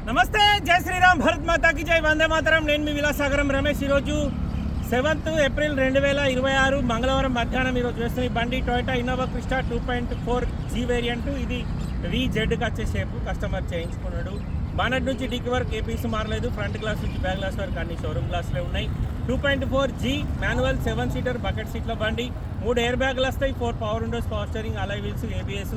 నమస్తే, జై శ్రీరామ్, భరత్ మాతాకి జై, వందే మాతరం. నేను మీ విలాసాగరం రమేష్. ఈరోజు 7th ఏప్రిల్ 2026 మంగళవారం మధ్యాహ్నం ఈరోజు వేస్తున్న ఈ బండి Toyota Innova Crysta 2.4G variant. ఇది VZకి వచ్చే షేపు కస్టమర్ చేయించుకున్నాడు. బానట్ నుంచి డిక్కి వరకు ఏ పీస్ మారలేదు. ఫ్రంట్ గ్లాస్ నుంచి బ్యాక్ గ్లాస్ వరకు అన్ని షోరూమ్ గ్లాస్లే ఉన్నాయి. 2.4G మాన్యువల్ 7 సీటర్ బకెట్ సీట్ల బండి. 3 ఎయిర్ బ్యాగ్లు వస్తాయి, 4 పవర్ విండోస్, పవర్ స్టీరింగ్, అలై వీల్స్, ABS.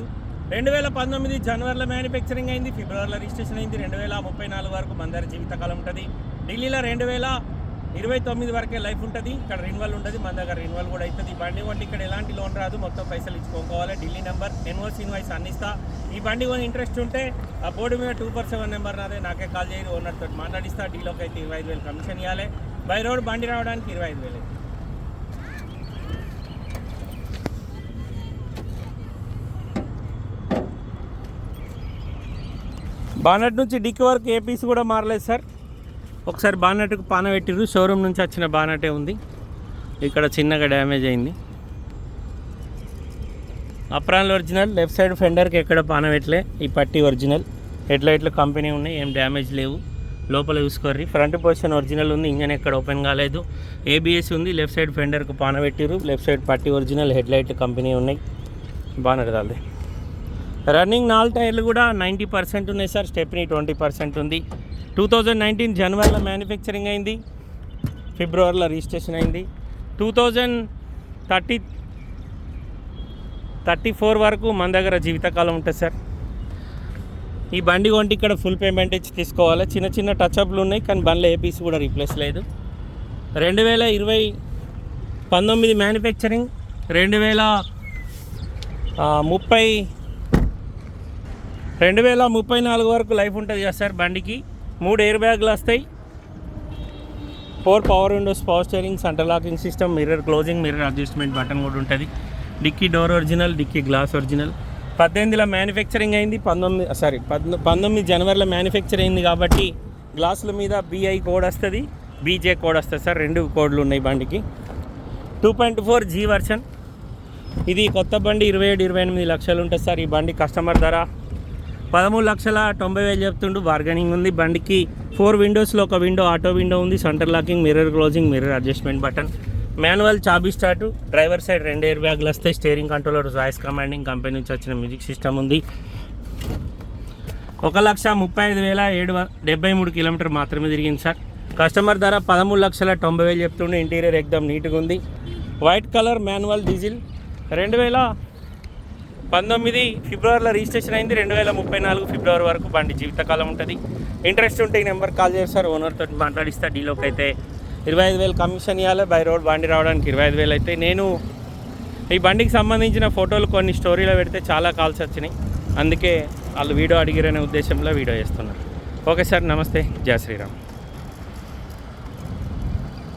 2019 జనవరిలో మ్యానుఫ్యాక్చరింగ్ అయింది, ఫిబ్రవరిలో రిజిస్ట్రేషన్ అయింది. 2034 వరకు మన దగ్గర జీవితకాలం ఉంటుంది. ఢిల్లీలో 2029 వరకే లైఫ్ ఉంటుంది. ఇక్కడ రెన్యువల్ ఉంటుంది, మన దగ్గర రెన్యువల్ కూడా అవుతుంది. ఈ బండి కొంటే ఇక్కడ ఎలాంటి లోన్ రాదు, మొత్తం పైసలు ఇచ్చుకోవాలి. ఢిల్లీ నెంబర్, ఎన్ఓసి ఇన్వాయిస్ అన్నిస్తా. ఈ బండి కొని ఇంట్రెస్ట్ ఉంటే ఆ బోర్డు మీద 247 నెంబర్ నాదే, నాకే కాల్ చేయండి. ఓనర్తో మాట్లాడిస్తా. డీలోకి అయితే 25,000 కమిషన్ ఇవ్వాలి. బై రోడ్ బండి రావడానికి 25,000. బానట్ నుంచి డిక్కి వరకు ఏ పీస్ కూడా మారలేదు సార్. ఒకసారి బానట్కు పాన పెట్టిర్రు, షోరూమ్ నుంచి వచ్చిన బానటే ఉంది. ఇక్కడ చిన్నగా డ్యామేజ్ అయింది. అప్రాన్లు ఒరిజినల్, లెఫ్ట్ సైడ్ ఫెండర్కి ఎక్కడ పాన పెట్టలే. ఈ పట్టి ఒరిజినల్, హెడ్లైట్లు కంపెనీ ఉన్నాయి, ఏం డ్యామేజ్ లేవు. లోపల చూసుకోర్రి. ఫ్రంట్ పొజిషన్ ఒరిజినల్ ఉంది, ఇంజన్ ఎక్కడ ఓపెన్ కాలేదు. ABS ఉంది. లెఫ్ట్ సైడ్ ఫెండర్కి పాన పెట్టిర్రు, లెఫ్ట్ సైడ్ పట్టి ఒరిజినల్, హెడ్లైట్లు కంపెనీ ఉన్నాయి. బానట్ దాల్ది. రన్నింగ్ 4 టైర్లు కూడా 90% ఉన్నాయి సార్. స్టెప్నీ 20% ఉంది. 2019 జనవరిలో మ్యానుఫ్యాక్చరింగ్ అయింది, ఫిబ్రవరిలో రిజిస్ట్రేషన్ అయింది. 2034 వరకు మన దగ్గర జీవితకాలం ఉంటుంది సార్. ఈ బండి కొంటే ఇక్కడ ఫుల్ పేమెంట్ ఇచ్చి తీసుకోవాలి. చిన్న చిన్న టచ్అప్లు ఉన్నాయి, కానీ బండ్లో ఏ పీస్ కూడా రీప్లేస్ లేదు. 2019 మ్యానుఫ్యాక్చరింగ్, 2034 వరకు లైఫ్ ఉంటుంది కదా సార్ బండికి. 3 ఎయిర్ బ్యాగ్లు వస్తాయి, 4 power windows, power steering, centre locking system, mirror closing, mirror adjustment button కూడా ఉంటుంది. Dicky door original, dicky glass original. 18లో మ్యానుఫ్యాక్చరింగ్ అయింది, 19 జనవరిలో మ్యానుఫ్యాక్చర్ అయింది కాబట్టి గ్లాసుల మీద BI కోడ్ వస్తుంది, BJ కోడ్ వస్తుంది సార్. 2 కోడ్లు ఉన్నాయి బండికి. 2.4G version. ఇది కొత్త బండి 27-28 లక్షలు ఉంటుంది సార్. ఈ బండి కస్టమర్ ధర 13,90,000 చెప్తుండు. బార్గెనింగ్ ఉంది. బండికి 4 విండోస్లో ఒక విండో ఆటో విండో ఉంది, centre locking, mirror closing, mirror adjustment button, manual చాబీ స్టార్ట్, డ్రైవర్ సైడ్ 2 ఎయిర్ బ్యాగ్లు వస్తాయి, steering controller, voice commanding, company నుంచి వచ్చిన మ్యూజిక్ సిస్టమ్ ఉంది. 1,35,773 కిలోమీటర్ మాత్రమే తిరిగింది సార్. కస్టమర్ ధర 13,90,000 చెప్తుండే. ఇంటీరియర్ ఎక్దమ్ నీట్గా ఉంది. White colour manual diesel. 2019 ఫిబ్రవరిలో రిజిస్ట్రేషన్ అయింది. 2034 ఫిబ్రవరి వరకు బండి జీవితకాలం ఉంటుంది. ఇంట్రెస్ట్ ఉంటే ఈ నెంబర్ కాల్ చేస్తారు, ఓనర్తో మాట్లాడిస్తా. డీలోకి అయితే 25,000 కమిషన్ ఇవ్వాలి. బై రోడ్ బండి రావడానికి 25,000 అయితే. నేను ఈ బండికి సంబంధించిన ఫోటోలు కొన్ని స్టోరీలో పెడితే చాలా కాల్స్ వచ్చినాయి, అందుకే వాళ్ళు వీడియో అడిగిరనే ఉద్దేశంలో వీడియో చేస్తున్నారు. ఓకే సార్, నమస్తే, జై శ్రీరామ్.